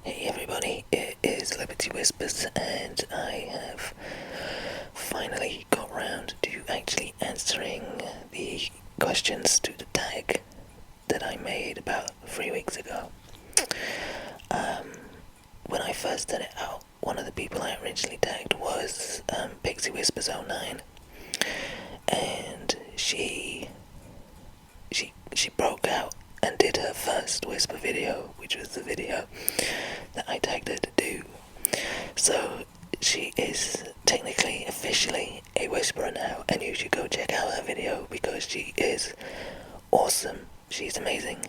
Hey everybody, it is Liberty Whispers, and I have finally got round to actually answering the questions to the tag that I made about 3 weeks ago. When I first set it out, one of the people I originally tagged was Pixie Whispers 09, and she broke out and did her first whisper video, which was the video that I tagged her to do. So she is technically, officially a whisperer now, and you should go check out her video because she is awesome. She's amazing.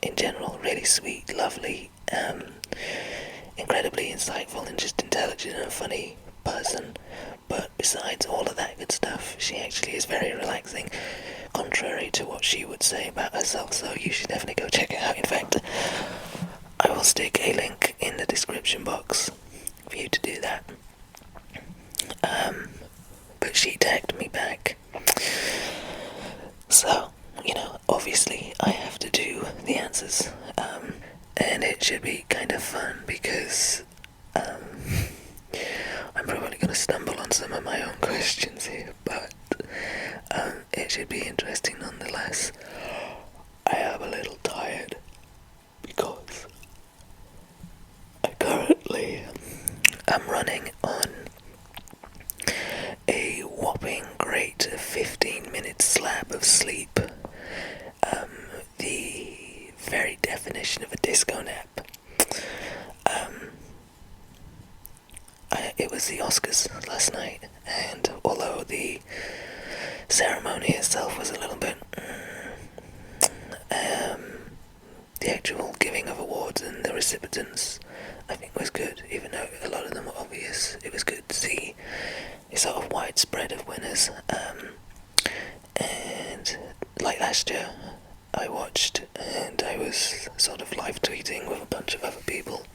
In general, really sweet, lovely, incredibly insightful, and just intelligent and funny person. But besides all of that good stuff, she actually is very relaxing, contrary to what she would say about herself, so you should definitely go check it out. In fact, I will stick a link in the description box for you to do that. But she tagged me back. So, obviously I have to do the answers. And it should be kind of fun because I'm probably going to stumble on some of my own questions here, but it should be interesting nonetheless. I am a little tired because I currently am running on a whopping great 15-minute slab of sleep. The very definition of a disco nap. It was the Oscars last night, and although the ceremony itself was a little bit, the actual giving of awards and the recipients, I think, was good, even though a lot of them were obvious. It was good to see a sort of widespread of winners, and like last year, I watched, and I was sort of live tweeting with a bunch of other people,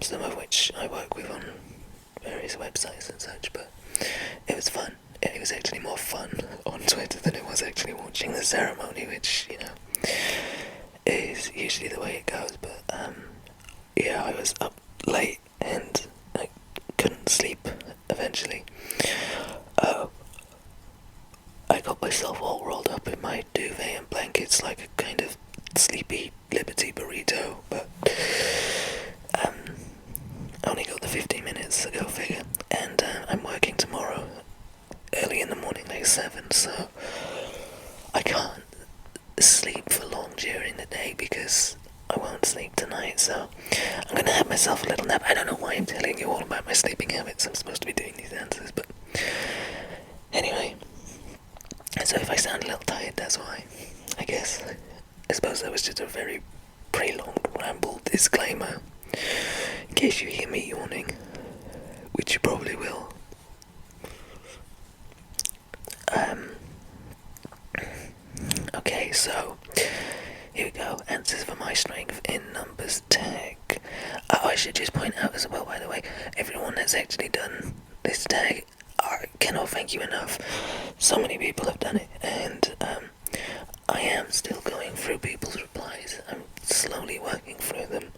some of which I work with on various websites and such, but it was fun. It was actually more fun on Twitter than it was actually watching the ceremony, which, is usually the way it goes, but, yeah, I was up late, and I couldn't sleep, eventually. I got myself all rolled up in my duvet and blankets like a kind of sleepy Liberty burrito, but I only got the 15 minutes, so go figure. And I'm working tomorrow, early in the morning, like 7, so I can't sleep for long during the day because I won't sleep tonight, so I'm gonna have myself a little nap. I don't know why I'm telling you all about my sleeping habits. I'm supposed to be doing these answers, but anyway. So if I sound a little tired, that's why, I guess. I suppose that was just a very prolonged ramble disclaimer, in case you hear me yawning, which you probably will. Okay, so here we go. Answers for my strength in numbers tag. I should just point out as well, by the way, everyone that's actually done this tag, I cannot thank you enough. So many people have done it, and I am still going through people's replies. I'm slowly working through them,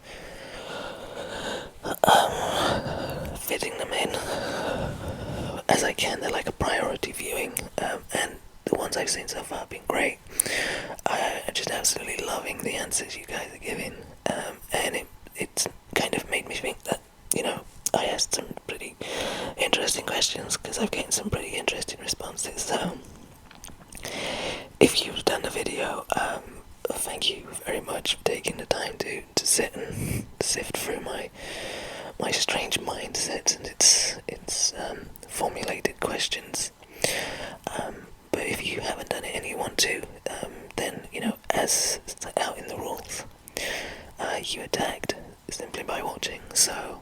fitting them in as I can. They're like a priority viewing, and the ones I've seen so far have been great. I'm just absolutely loving the answers you guys are giving, and it's kind of made me think that, I asked some pretty interesting questions because I've gotten some pretty interesting responses. So, if you've done the video, thank you very much for taking the time to sit and sift through my strange mindset and its formulated questions. But if you haven't done it and you want to, then, as set out in the rules, you are tagged simply by watching. So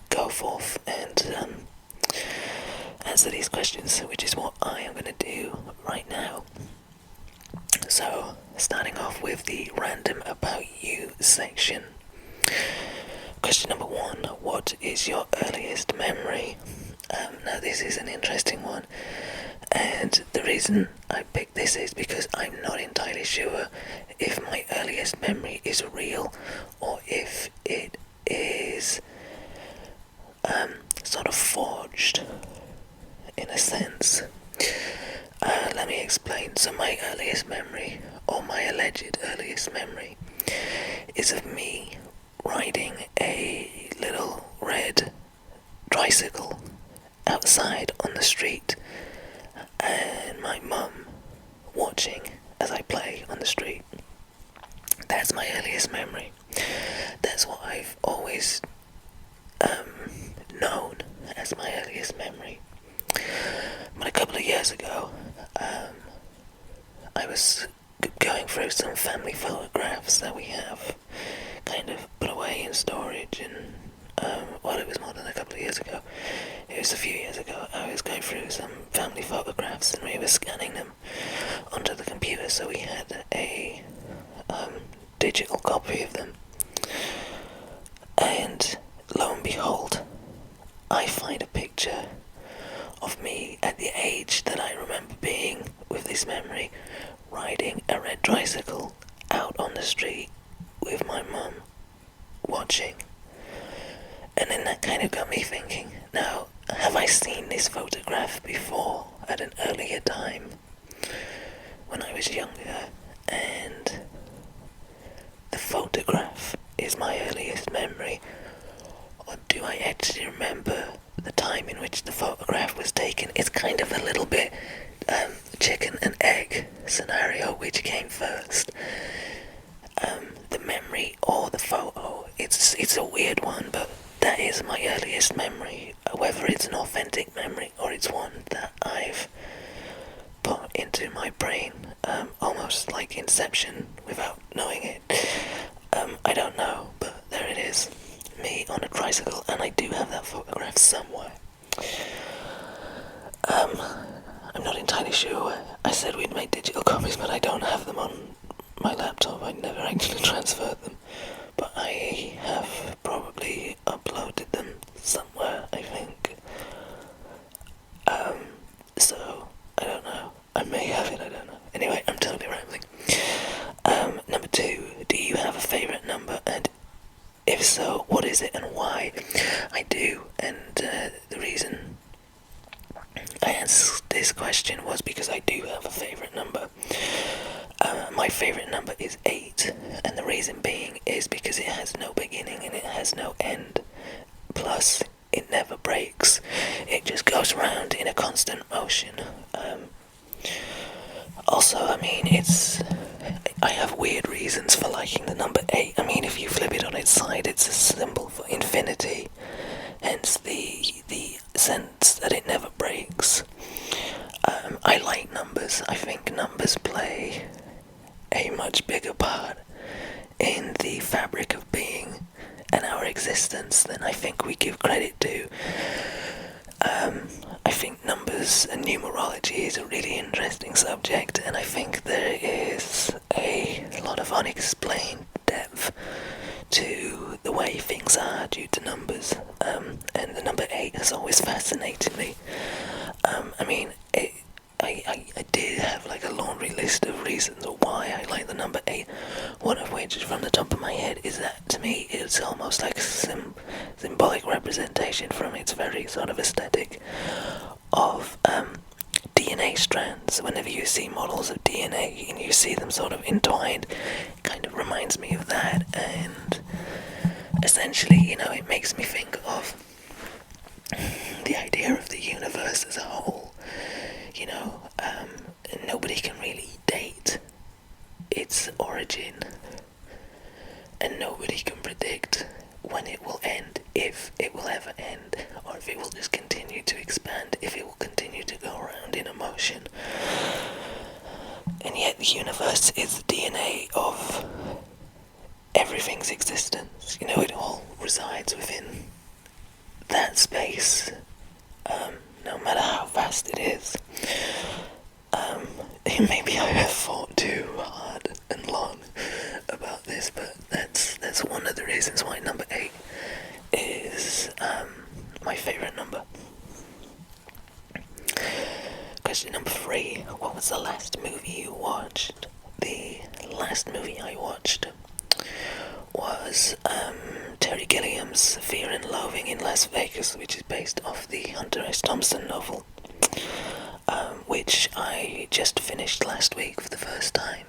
go forth and answer these questions, which is what I am going to do right now. So, starting off with the random about you section. Question number 1, what is your earliest memory? Now this is an interesting one, and the reason I picked this is because I'm not entirely sure if my earliest memory is real or if So my earliest memory, or my alleged earliest memory, is of me riding a little red tricycle outside on the street, and my mum watching as I play on the street. That's my earliest memory. That's what I've always known as my earliest memory. But a couple of years ago, I was going through some family photographs that we have kind of put away in storage, and well, it was more than a couple of years ago. It was a few years ago. I was going through some family photographs and we were scanning them onto the computer, so we had a digital copy of them. And lo and behold, I find a picture of me at the age that I remember being with this memory, riding a red tricycle out on the street with my mum watching. And then that kind of got me thinking, now, have I seen this photograph before at an earlier time when I was younger? And the photograph is my earliest memory, or do I actually remember the time in which the photograph was taken? It's kind of a little bit chicken and egg scenario, which came first, the memory or the photo. It's a weird one, but that is my earliest memory, whether it's an authentic memory or it's one that I've put into my brain, almost like Inception without knowing it. I don't know, but there it is, me on a tricycle, and I do have that photograph somewhere. I'm not entirely sure. I said we'd made digital copies, but I don't have them on my laptop. I never actually transferred them, but I have probably uploaded them somewhere, I think. So, I don't know. I may have it, I don't know. Anyway, I'm totally rambling. Number 2, do you have a favourite number, and if so, what is it and why? I do, and the reason I asked this question was because I do have a favourite number. My favourite number is 8, and the reason being is because it has no beginning and it has no end. Plus, it never breaks. It just goes round in a constant motion. Also, I mean, I have weird reasons for liking the number 8. I mean, if you flip it on its side, it's a symbol for infinity, hence the sense that it never breaks. I like numbers. I think numbers play a much bigger part in the fabric of being and our existence than I think we give credit to. I think numbers and numerology is a really interesting subject, and I think there is a lot of unexplained depth to the way things are due to numbers, and the number 8 has always fascinated me. I mean, I did have like a laundry list of reasons why I like the number 8, one of which, from the top of my head, is that to me it's almost like a symbolic representation from its very sort of aesthetic of DNA strands. Whenever you see models of DNA and you see them sort of entwined, it kind of reminds me of that, and essentially, you know, it makes me think of the idea of the universe as a whole. You know, nobody can really date its origin, and nobody can predict when it will end, if it will ever end, or if it will just continue to expand, if it will continue to go around in a motion. And yet the universe is the DNA of everything's existence. You know, it all resides within that space, no matter how vast it is. Maybe I have thought too hard and long about this, but that's one of the reasons why number 8 is my favourite number. Question number 3, what was the last movie you watched? The last movie I watched was Terry Gilliam's Fear and Loathing in Las Vegas, which is based off the Hunter S. Thompson novel, which I just finished last week for the first time.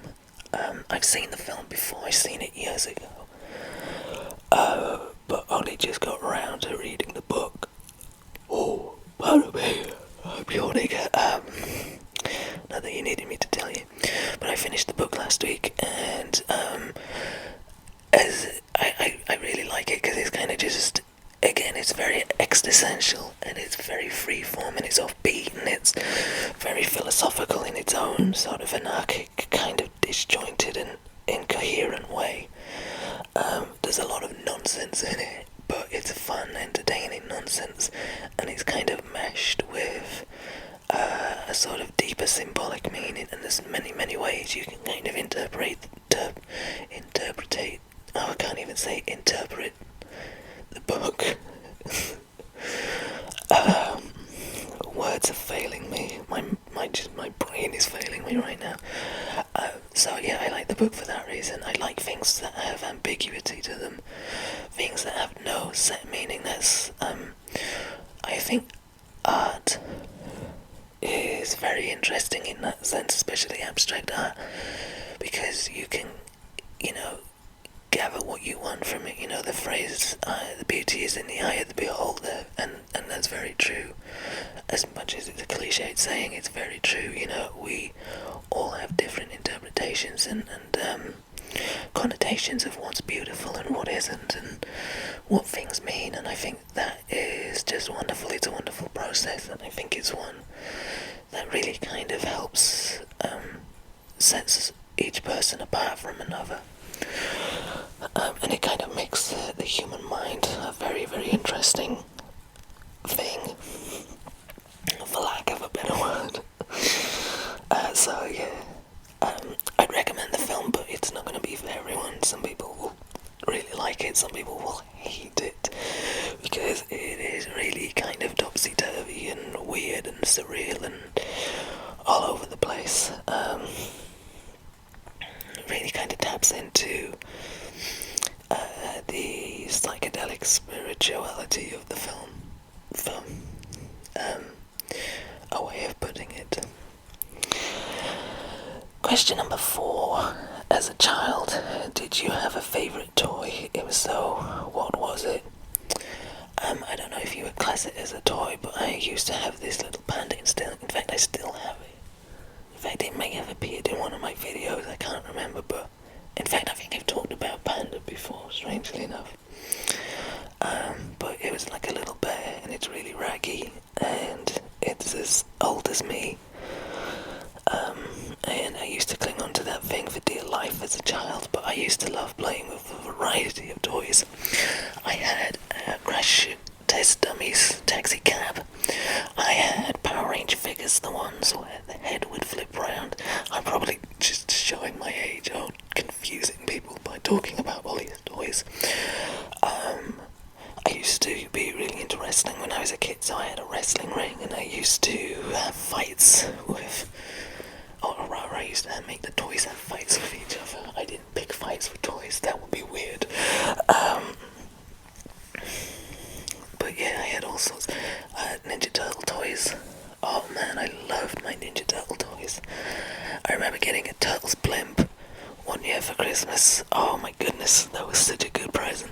I've seen the film before, I've seen it years ago, but only just got around to reading the book. Oh, pardon me, I'm yawning. Not that you needed me to tell you, but I finished the book last week, and as I really like it because it's kind of just, again, it's very existential and it's very freeform and it's offbeat and it's very philosophical in its own sort of anarchic, kind of disjointed and incoherent way. There's a lot of nonsense in it, but it's fun, entertaining nonsense, and it's kind of meshed with a sort of deeper symbolic meaning, and there's many ways you can kind of interpret I can't even say interpret the book. Words are failing me. My brain is failing me right now. So yeah, I like the book for that reason. I like things that have ambiguity to them, things that have no set meaning. I think art is very interesting in that sense, especially abstract art, because you can, gather what you want from it. The phrase, the beauty is in the eye of the beholder, and that's very true. As much as it's a cliched saying, it's very true. We all have different interpretations and connotations of what's beautiful and what isn't, and what things mean, and I think that is just wonderful. It's a wonderful process, and I think it's one that really kind of helps sets each person apart from another. And it kind of makes the human mind a very, very interesting thing, for lack of a better word. So yeah, I'd recommend the film, but it's not going to be for everyone. Some people will really like it, some people will hate it, because it is really kind of topsy-turvy and weird and surreal and all over the place. It really kind of taps into the psychedelic spirituality of the film. A way of putting it. Question number 4. As a child, did you have a favourite toy? If so, what was it? I don't know if you would class it as a toy, but I used to have this little panda. In fact, I still have it. In fact, it may have appeared in one of my videos, I can't remember, but in fact, I think I've talked about panda before, strangely enough. But it was like a little bear, and it's really raggy, and it's as old as me. And I used to cling on to that thing for dear life as a child, but I used to love playing with a variety of toys. I had Crash Test Dummies taxi cab. I had Power Ranger figures, the ones where the head would flip round. I'm probably just showing my age or confusing people by talking about all these toys. I used to be really into wrestling when I was a kid, so I had a wrestling ring, and I used to have fights with... Or rather, I used to make the toys have fights with each other. I didn't pick fights with toys, that would be weird. But yeah, I had all sorts. Ninja Turtle toys. Oh man, I loved my Ninja Turtle toys. I remember getting a Turtles blimp one year for Christmas. Oh my goodness, that was such a good present.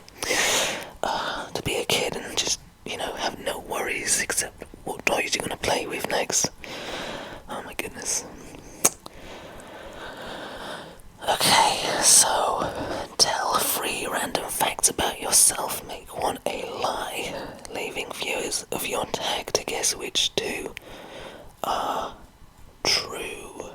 To be a kid and just, have no worries except what toys you're gonna play with next. Oh my goodness. Okay, so tell 3 random facts about yourself. Make one a lie, leaving viewers of your tag to guess which 2 are true.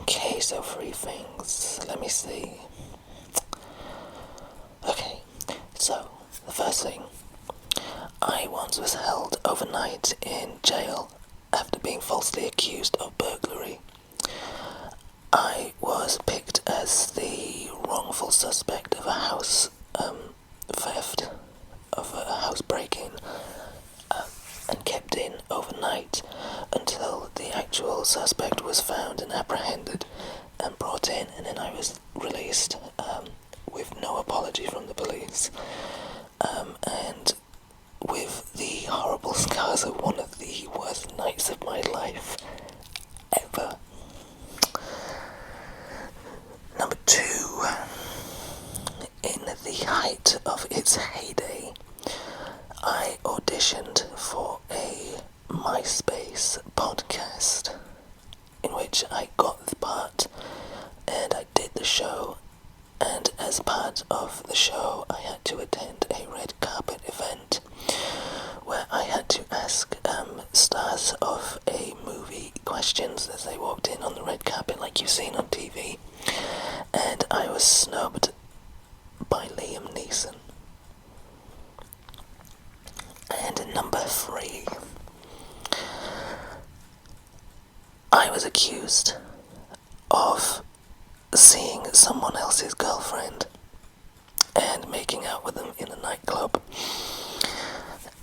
Okay, so 3 things. Let me see. Okay, so the first thing. I once was held overnight in jail after being falsely accused of burglary. I was picked as the wrongful suspect of a house theft, of a house break-in, and kept in overnight until the actual suspect was found and apprehended and brought in, and then I was released with no apology from the police. And with the horrible scars of one of the worst nights of my life ever. Number 2, in the height of its heyday, I auditioned for a MySpace podcast in which I got the part and I did the show, and as part of the show I had to attend a red carpet event where I had to ask stars of a movie questions as they walked in on the red carpet like you've seen on TV, and I was snubbed by Liam Neeson. And number 3, I was accused of seeing someone else's girlfriend and making out with them in a nightclub.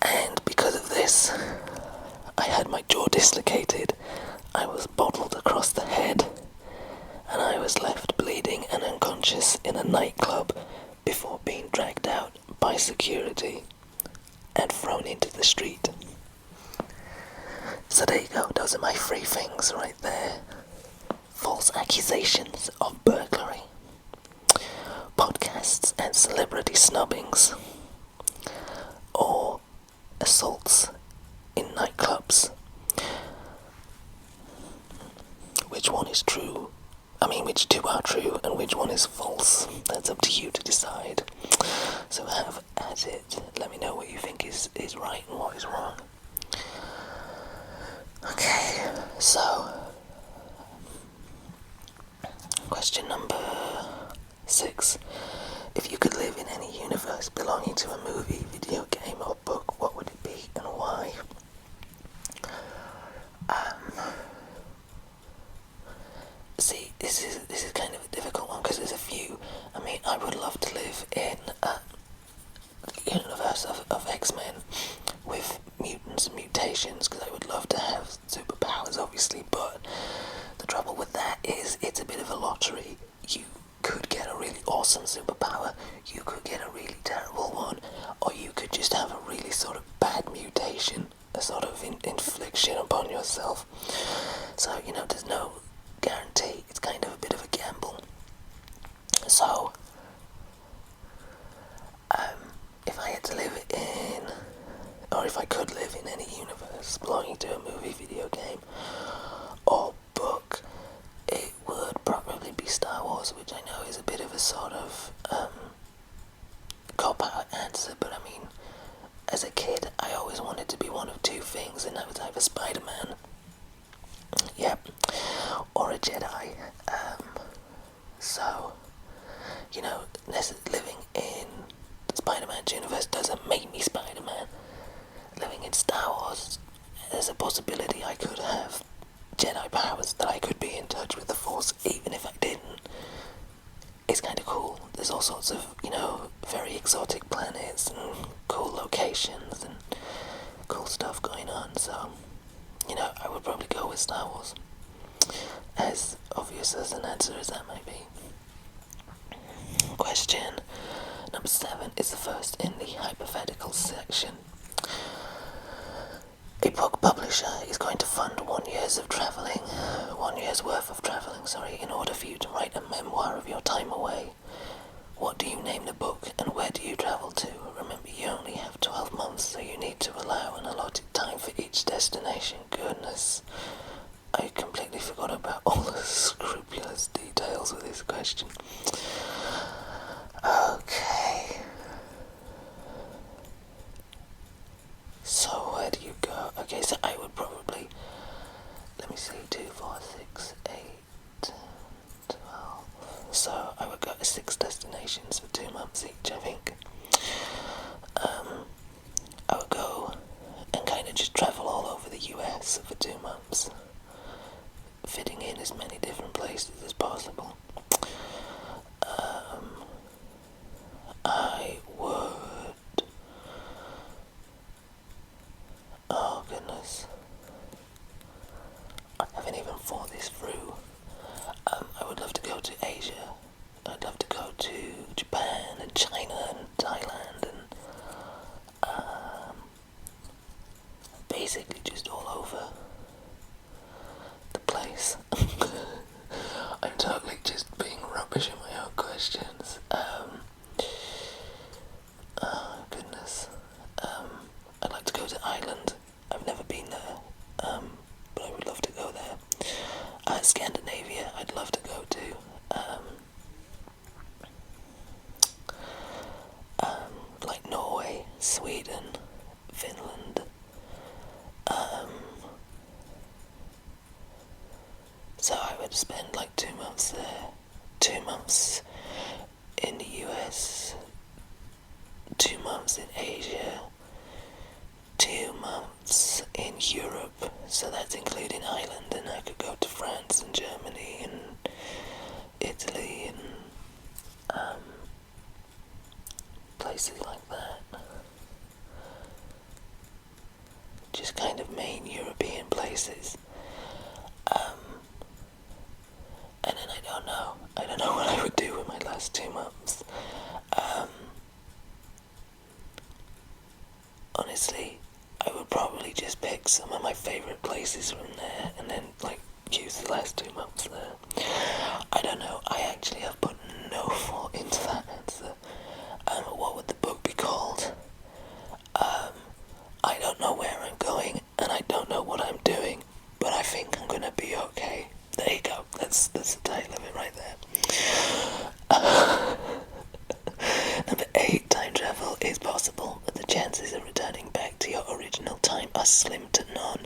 And because of this, I had my jaw dislocated, I was bottled across the head, and I was left bleeding and unconscious in a nightclub before being dragged out by security and thrown into the street. So there you go, those are my 3 things right there. False accusations of burglary, podcasts and celebrity snubbings, or assaults in nightclubs. Which one is true? I mean, which 2 are true and which one is false? That's up to you to decide. So have at it. Let me know what you think is right and what is wrong. Okay, so question number 6. If you could live in any universe belonging to a movie, video game or book, what would it be and why? See, this is kind of a difficult one because there's a few. I mean, I would love to live in the universe of X-Men with mutants and mutations, because I would love to have superpowers, obviously, but the trouble with that is it's a bit of a lottery. You could get a really awesome superpower, you could get a really terrible one, or you could just have a really sort of bad mutation, a sort of infliction upon yourself. So, there's no guarantee. It's kind of a bit of a gamble. So, if I had to live in, or if I could live in any universe belonging to a movie, video game, or book, it would probably be Star Wars, which I know is a bit of a sort of cop-out answer, but I mean, as a kid, I always wanted to be one of 2 things, and that was either Spider-Man, yep, or a Jedi. So, living in Spider-Man's universe doesn't make me Spider-Man. Living in Star Wars, there's a possibility I could have Jedi powers, that I could be in touch with the Force even if I didn't. It's kind of cool. There's all sorts of, very exotic planets and cool locations and cool stuff going on, so, I would probably go with Star Wars. As obvious as an answer as that might be. Question number 7 is the first in the hypothetical section. A book publisher is going to fund 1 year's worth of travelling, in order for you to write a memoir of your time away. What do you name the book and where do you travel to? Remember, you only have 12 months, so you need to allow an allotted time for each destination. Goodness, I completely forgot about all the scrupulous details of this question. Okay. So where do you go? Okay, so I would probably, let me see, 2, 4, 6, 8, 12. So I would go to 6 destinations for 2 months each, I think. I would go and kind of just travel all over the US for 2 months, fitting in as many different places as possible. I would, oh goodness, I haven't even thought this through. I would love to go to Asia. I'd love to go to Japan and China and Thailand and questions. Oh, goodness. I'd like to go to Ireland. I've never been there, but I would love to go there. Scandinavia, I'd love to go to. Like Norway, Sweden, Finland. So I would spend like 2 months there, 2 months in the US, 2 months in Asia, 2 months in Europe, so that's including Ireland, and I could go to France and Germany and Italy and places like that. Just kind of main European places. And then I don't know what I would do with my last 2 months. Honestly, I would probably just pick some of my favourite places from there and then like use the last 2 months there. I don't know, I actually have put no thought into that answer. What would the book be called? I don't know where I'm going and I don't know what I'm doing, but I think I'm gonna be okay. There you go, that's the title of it right there. Number 8, time travel is possible, but the chances of returning back to your original time are slim to none.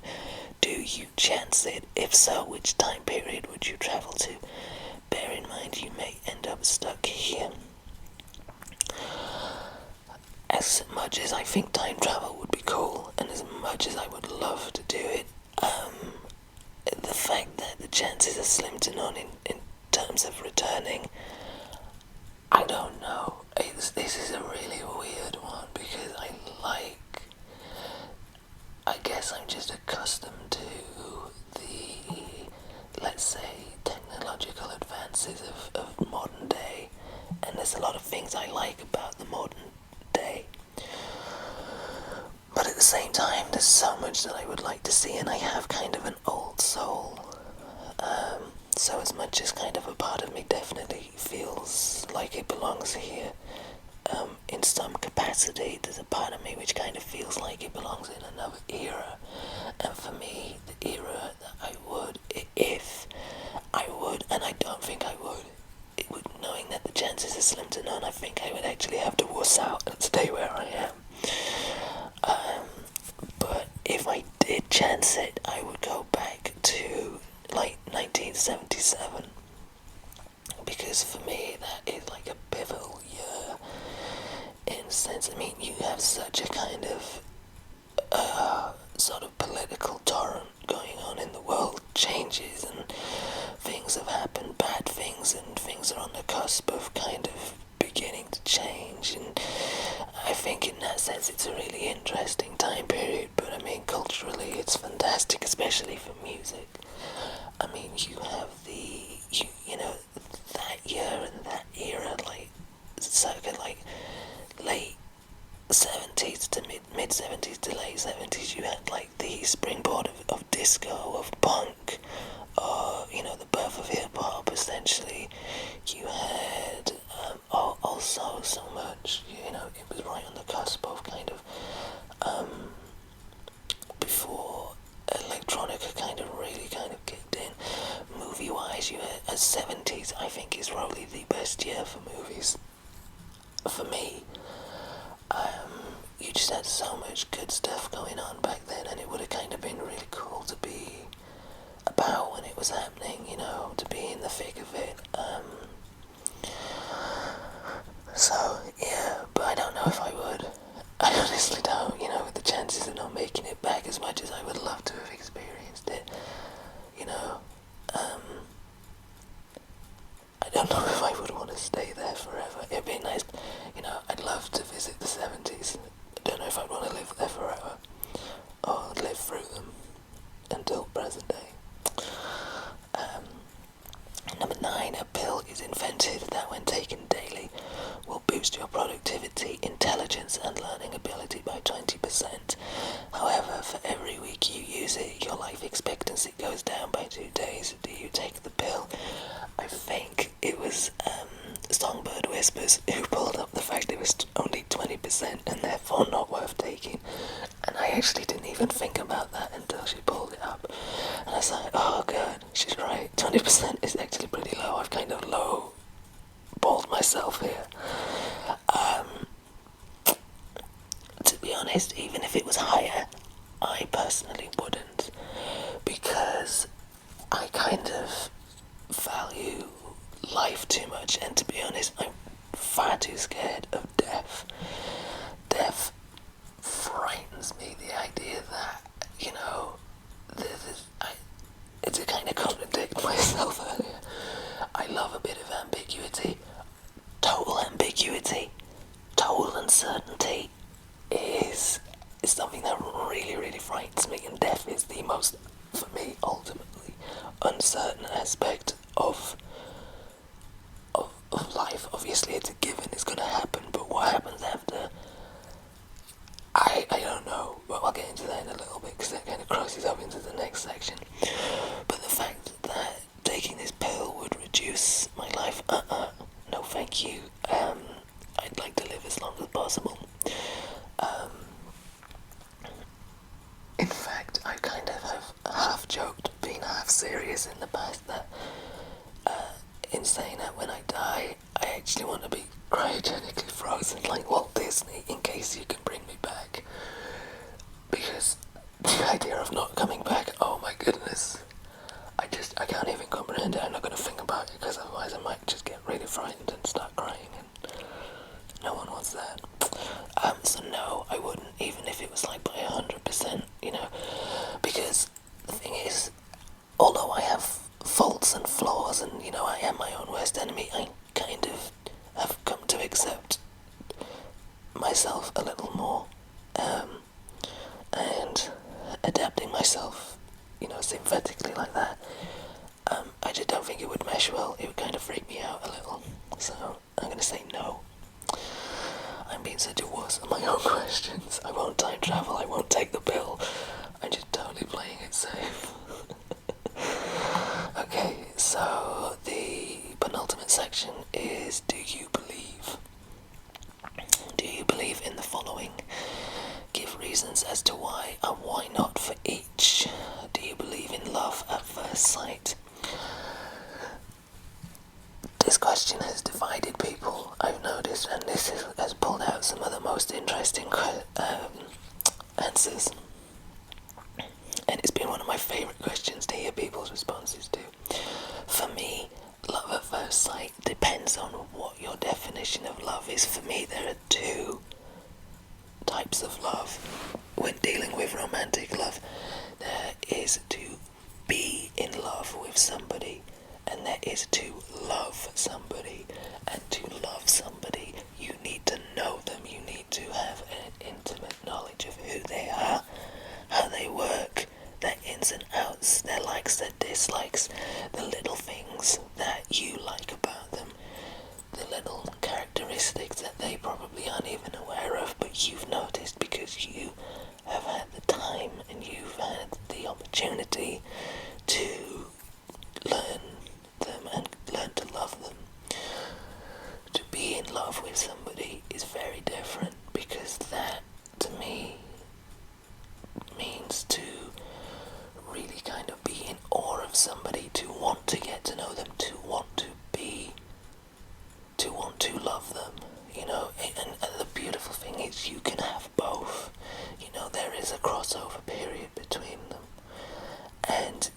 Do you chance it? If so, which time period would you travel to? Bear in mind you may end up stuck here. As much as I think time travel would be cool, and as much as I would love to do it, the fact that the chances are slim to none in terms of returning, I don't know. This is a really weird one because I guess I'm just accustomed to the, let's say, technological advances of modern day, and there's a lot of things I like about the modern day. But at the same time, there's so much that I would like to see, and I have kind of an old soul. So as much as kind of a part of me definitely feels like it belongs here, in some capacity, there's a part of me which kind of feels like it belongs in another era. And for me, the era that I would, if I would, and I don't think I would, knowing that the chances are slim to none, I think I would actually have to wuss out and stay where I am. But if I did chance it, I would go back to like 1977, because for me that is like a pivotal year in a sense. I mean, you have such a kind of sort of political torrent going on in the world, changes and things have happened, bad things, and things are on the cusp of kind of beginning to change, and I think in that sense it's a really interesting time period. But I mean, culturally it's fantastic, especially for music. I mean, you have you know, that year and that era, like circa like late 70s to mid 70s to late 70s, you had like the springboard of disco, of punk, you know, the birth of hip hop essentially. You had also so much, you know, it was right on the cusp of kind of before electronica kind of really kind of kicked in. Movie wise, you had 70s I think is probably the best year for movies for me. You just had so much good stuff going on back then, and it would have kind of been really cool to be about when it was happening, you know, to be in the thick of it. So, yeah, but I don't know if I would. I honestly don't, you know, with the chances of not making it back as much as I would love to have experienced it, you know. I don't know if I would want to stay there forever. It'd be nice, you know, I'd love to visit the 70s. I don't know if I'd want to live there forever, or live through them until present day. Number 9, a pill is invented that when taken daily will boost your productivity, intelligence and learning ability by 20%. However, for every week you use it, your life expectancy goes down by 2 days. Do you take the pill? I think it was Songbird myself here. To be honest, even if it was higher, I personally wouldn't, because I kind of value life too much, and to be honest, I'm far too scared of death. Death frightens me, the idea that, it's a kind of contradict myself earlier. I love a bit of ambiguity. Total ambiguity, total uncertainty is something that really, really frightens me, and death is the most, for me, ultimately uncertain aspect of life. Obviously, it's a given, it's going to happen, but what happens after, I don't know. But I'll get into that in a little bit, because that kind of crosses up into the next section. But the fact that taking this pill would reduce my life, no thank you. I'd like to live as long as possible. In fact, I kind of have half joked, been half serious in the past, that in saying that when I die, I actually want to be cryogenically frozen like Walt Disney, in case you can bring me back. Because the idea of not coming back, oh my goodness, I can't even comprehend it. I'm not going to think about it, because otherwise I might just get really frightened and start crying, and no one wants that. So no, I wouldn't, even if it was like by 100%, because the thing is, although I have faults and flaws, and I am my own worst enemy, I kind of have come to accept myself a little more, and adapting myself, synthetically like that. I just don't think it would mesh well. It would kind of freak me out a little. So I'm going to say no. I'm being such a wuss on my own questions. I won't time travel, I won't take the pill. I'm just totally playing it safe. Okay, so the penultimate section is, do you believe? Do you believe in the following? Give reasons as to why and why not for each. Do you believe in love at first sight? This question has divided people, I've noticed, and this has pulled out some of the most interesting answers. And it's been one of my favourite questions to hear people's responses to. For me, love at first sight depends on what your definition of love is. For me, there are two types of love when dealing with romantic love. There is to be in love with somebody, and there is to love somebody. And to love somebody, you need to know them. You need to have an intimate knowledge of who they are, how they work, their ins and outs, their likes, their dislikes, the little things that you like about them, the little characteristics that they probably aren't even aware of, but you've noticed because you have had the time and you've had the opportunity to learn them and learn to love them. To be in love with somebody is very different, because that, to me, means to really kind of be in awe of somebody, to want to get to know them, to want to love them, and the beautiful thing is you can have both. There is a crossover period between them, and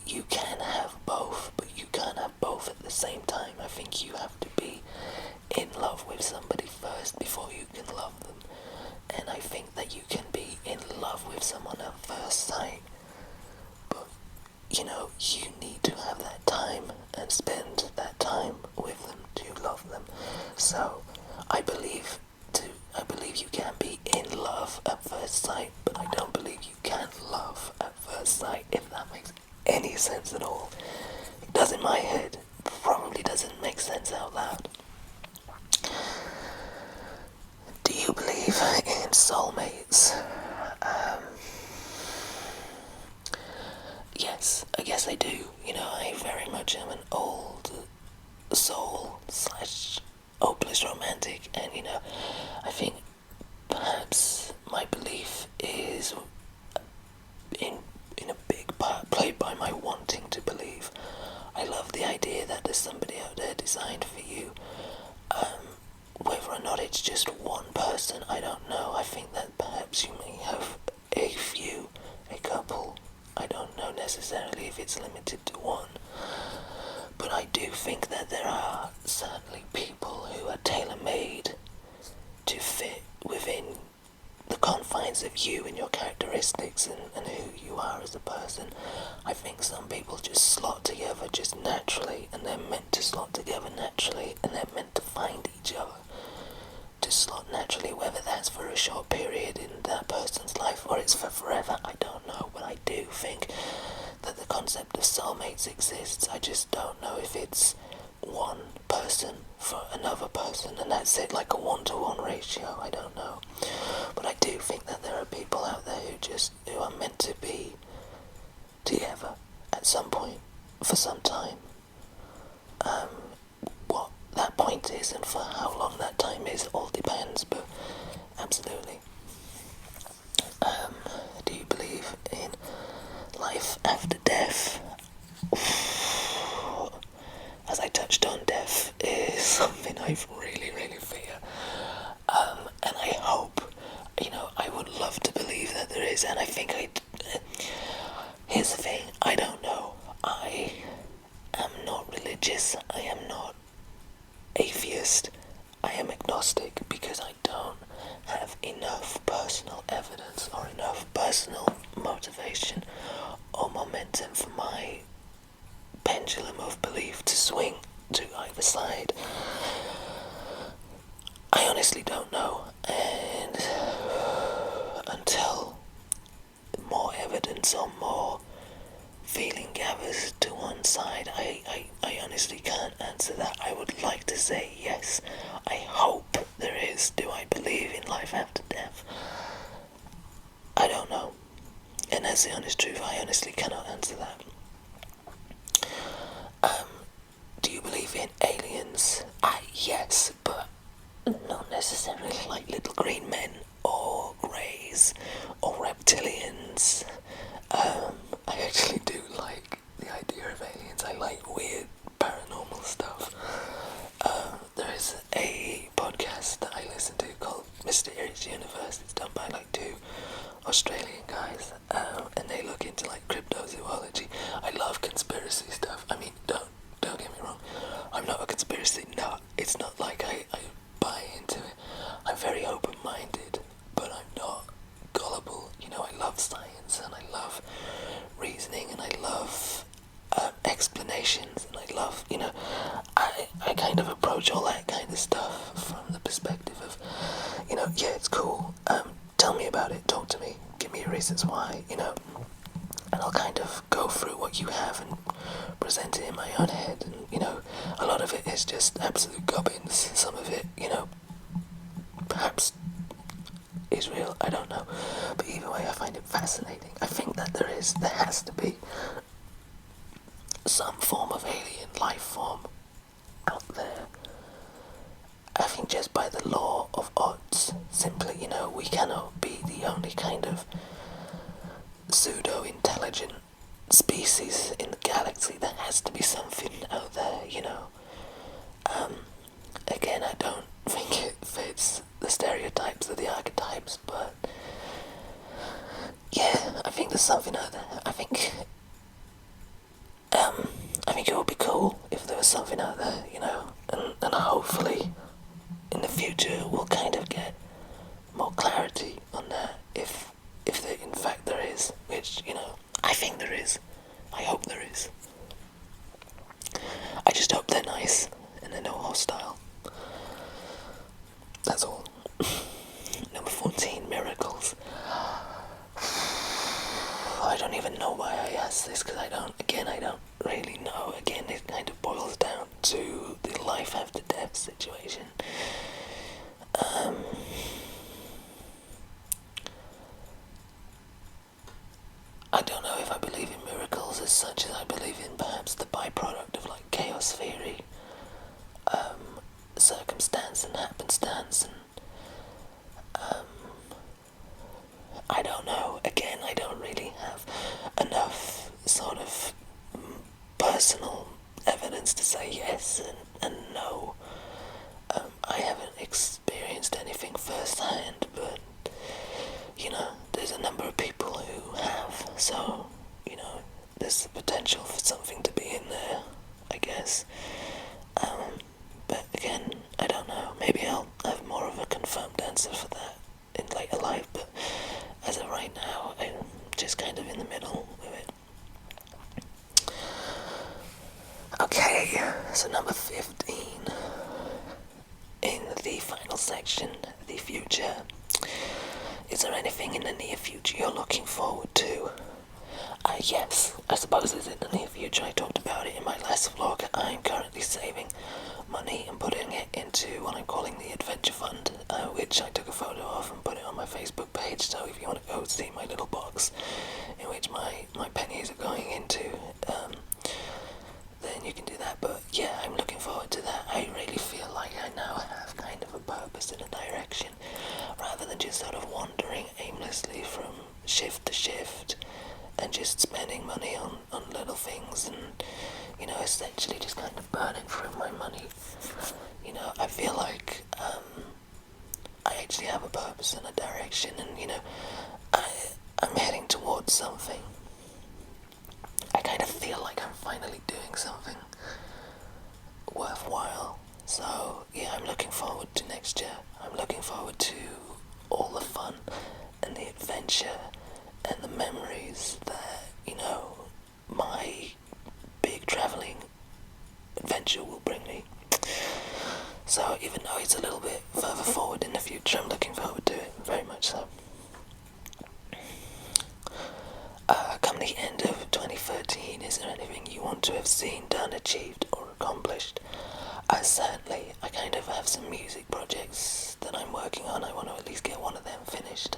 you can have both, but you can't have both at the same time. I think you have to be in love with somebody first before you can love them, and I think that you can be in love with someone at first sight, but you need to have that time and spend that time with them to love them. So I believe you can be in love at first sight, but I don't believe you can love at first sight, if that makes any sense at all. It does in my head, probably doesn't make sense out loud. Do you believe in soulmates? Yes, I guess I do. I very much am an old somebody out there designed for you. Whether or not it's just one person, I don't know. I think that perhaps you may have a few, a couple. I don't know necessarily if it's limited to one. But I do think that there are certainly people who are tailor-made to fit within the confines of you and your characteristics and who you are as a person. I think some people just slot together just naturally, and they're meant to slot together naturally, and they're meant to find each other to slot naturally, whether that's for a short period in that person's life or it's for forever, I don't know. But I do think that the concept of soulmates exists. I just don't know if it's one person for another person and that's it, like a 1-to-1 ratio. I don't know. But I do think that there are people out there who are meant to be together at some point for some time. What that point is and for how long that time is all depends, but absolutely. Do you believe in life after death? As I touched on, death is something I really, really fear. And I hope, I would love to believe that there is, and I think here's the thing, I don't know. I am not religious, I am not atheist, I am agnostic because I don't have enough personal evidence or enough personal motivation or momentum for my pendulum of belief to swing to either side. I honestly don't know, and until more evidence or more feeling gathers to one side, I honestly can't answer that. I would like to say yes, I hope there is. Do I believe in life after death? I don't know, and that's the honest truth. I honestly cannot answer that. Do you believe in aliens? Yes, but not necessarily like little green men or greys or reptilians. I actually do like the idea of aliens. I like weird paranormal stuff. There is a podcast that I listen to called Mysterious Universe. It's done by like two Australian guys, and they look into like cryptozoology. I love conspiracy stuff. I mean, don't get me wrong. I'm not a conspiracy nut. It's not like I buy into it. I'm very open-minded, but I'm not gullible. I love science and I love reasoning and I love explanations and I love, I kind of approach all that kind of stuff from the perspective of, yeah, it's cool. Tell me about it. Talk to me. Give me your reasons why, and I'll kind of go through what you have and present it in my own head, and a lot of it is just absolute gubbins. Some of it, perhaps is real, I don't know, but either way I find it fascinating. I think that there has to be some form of alien life form out there. I think just by the law of odds, simply, we cannot be the only kind of pseudo-intelligent species in the galaxy. There has to be something out there, Again, I don't think it fits the stereotypes or the archetypes, but yeah, I think there's something out there. I think it would be cool if there was something out there, and hopefully in the future we'll kind of get more clarity on that, if there, in fact there is, which, I think there is. I hope there is. I just hope they're nice and they're not hostile. That's all. Number 14, miracles. I don't even know why I asked this, because I don't really know. Again, it kind of boils down to the life after death situation. I don't know if I believe in miracles as such as I believe in perhaps the byproduct of like chaos theory, circumstance and happenstance, and I don't know. Again, I don't really have enough sort of personal evidence to say yes and no. I haven't experienced anything firsthand, but there's a number of people who have, so there's the potential for something to be in there, I guess. But again, I don't know. Maybe I'll have more of a confirmed answer for that in later life, but as of right now, I'm just kind of in the middle with it. Okay, so number 15. In the final section, the future. Is there anything in the near future you're looking forward to? Yes, I suppose it's in the near future. I talked about it in my last vlog. I'm currently saving money and putting it into what I'm calling the Adventure Fund, which I took a photo of and put it on my Facebook page. So if you want to go see my little box in which my pennies are going into, then you can do that. But yeah, I'm looking forward to that. I really feel like I now have kind of a purpose and a direction, rather than just sort of wandering aimlessly from shift to shift and just spending money on little things and, essentially just kind of burning through my money. I feel like I actually have a purpose and a direction, and, I'm heading towards something. I kind of feel like I'm finally doing something worthwhile. So, yeah, I'm looking forward to next year. I'm looking forward to all the fun and the adventure and the memories that, my big travelling adventure will bring me. So even though it's a little bit further forward in the future, I'm looking forward to it, very much so. Come the end of 2013, is there anything you want to have seen, done, achieved, or accomplished? Certainly, I kind of have some music projects that I'm working on. I want to at least get one of them finished.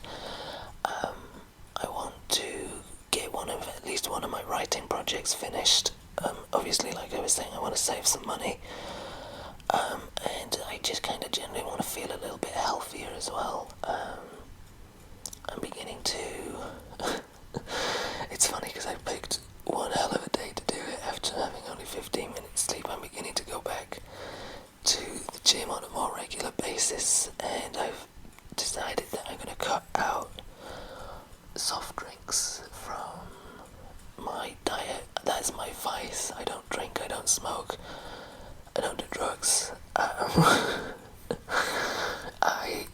I want to get at least one of my writing projects finished. Obviously, like I was saying, I want to save some money. And I just kind of generally want to feel a little bit healthier as well. I'm beginning to... It's funny because I picked one hell of a day to do it after having only 15 minutes sleep. I'm beginning to go back to the gym on a more regular basis, and I've decided that I'm going to cut out soft drinks from my diet. That's my vice. I don't drink, I don't smoke, I don't do drugs. I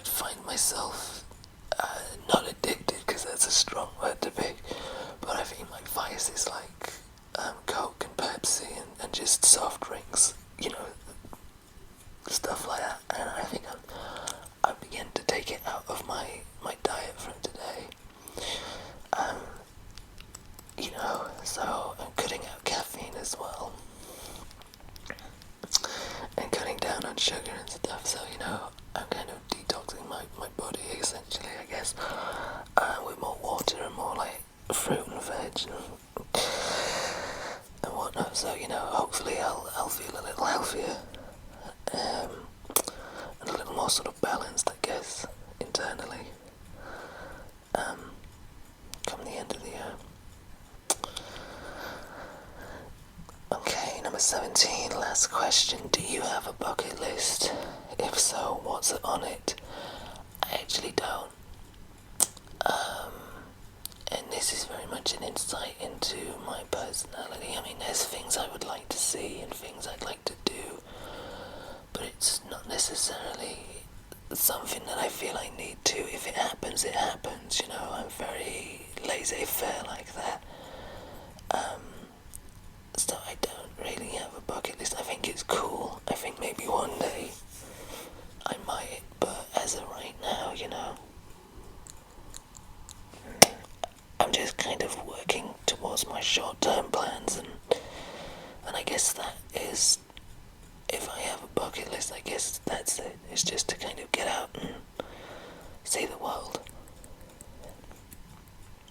find myself not addicted, because that's a strong word to pick, but I think my vice is like Coke and Pepsi and just soft drinks, stuff like that. And I think I begin to take it out of my diet from today. So I'm cutting out caffeine as well, and cutting down on sugar and stuff. So I'm kind of detoxing my body, essentially, I guess, with more water and more like fruit and veg and whatnot. So hopefully I'll feel a little healthier, and a little more sort of balanced, I guess, internally. Come the end of the year. Okay, number 17, last question. Do you have a bucket list? If so, what's on it? I actually don't. And this is very much an insight into my personality. I mean, there's things I would like to see and things I'd like to do, but it's not necessarily something that I feel I need to. If it happens, it happens, I'm very laissez-faire like that. So I don't really have a bucket list. I think it's cool. I think maybe one day I might, but as of right now, I'm just kind of working towards my short-term plans, and I guess that is, if I have a bucket list, I guess that's it. It's just to kind of get out and see the world.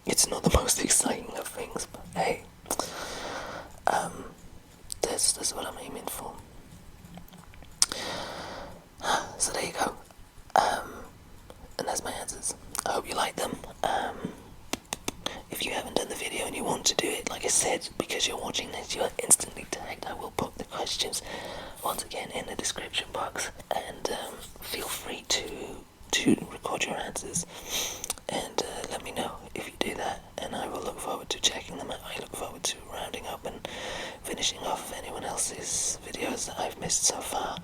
It's not the most exciting of things, but hey, that's what I'm aiming for. So there you go. And that's my answers. I hope you like them. if you haven't done the video and you want to do it, like I said, because you're watching this, you're instantly tagged. I will put the questions once again in the description box, and feel free to record your answers and let me know if you do that, and I will look forward to checking them out. I look forward to rounding up and finishing off anyone else's videos that I've missed so far.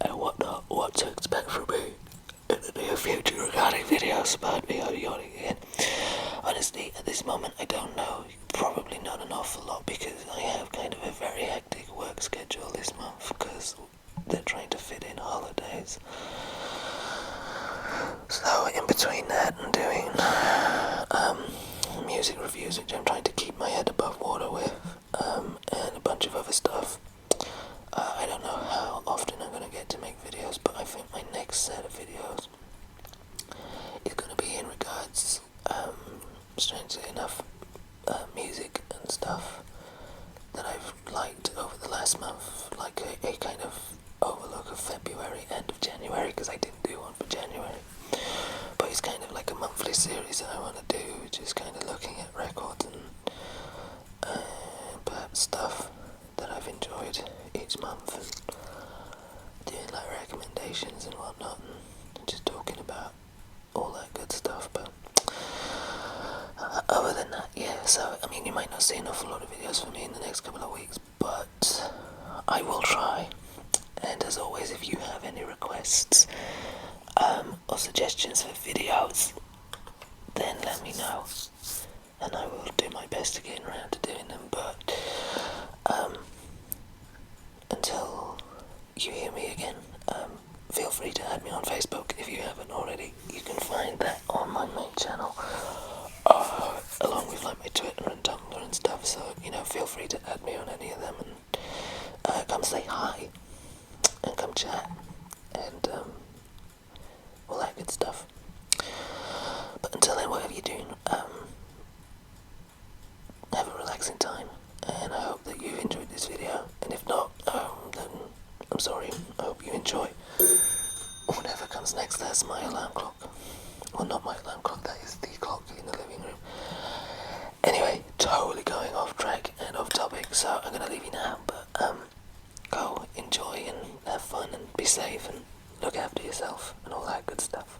And what to expect from me in the near future regarding videos about me yawning again. Honestly, at this moment, I don't know. Probably not an awful lot, because I have kind of a very hectic work schedule this month, because they're trying to fit in holidays. So in between that and doing music reviews, which I'm trying to keep my head above water with, and a bunch of other stuff, I don't know how often I'm going to get to make videos, but I think my next set of videos is going to be in regards, strangely enough, music and stuff that I've liked over the last month, like a kind of overlook of February, end of January, because I didn't do one for January. But it's kind of like a monthly series that I want to do, which is kind of looking at records and perhaps stuff that I've enjoyed each month, and doing like recommendations and whatnot, and just talking about all that good stuff. But other than that, yeah, so I mean, you might not see an awful lot of videos from me in the next couple of weeks, but I will try. And as always, if you have any requests or suggestions for videos, then let me know, and I will do my best to get around to doing them. But until you hear me again, feel free to add me on Facebook if you haven't already. You can find that on my main channel, along with like my Twitter and Tumblr and stuff. So feel free to add me on any of them, and come say hi and come chat and all that good stuff. But until then, whatever you're doing, have a relaxing time, and I hope that you enjoyed this video. And if not, then I'm sorry. I hope you enjoy whatever comes next. That's my alarm clock. Well, not my alarm clock, that is the clock in the living room. Anyway, totally going off track and off topic, so I'm gonna leave you now. But go enjoy and have fun and be safe and look after yourself and all that good stuff.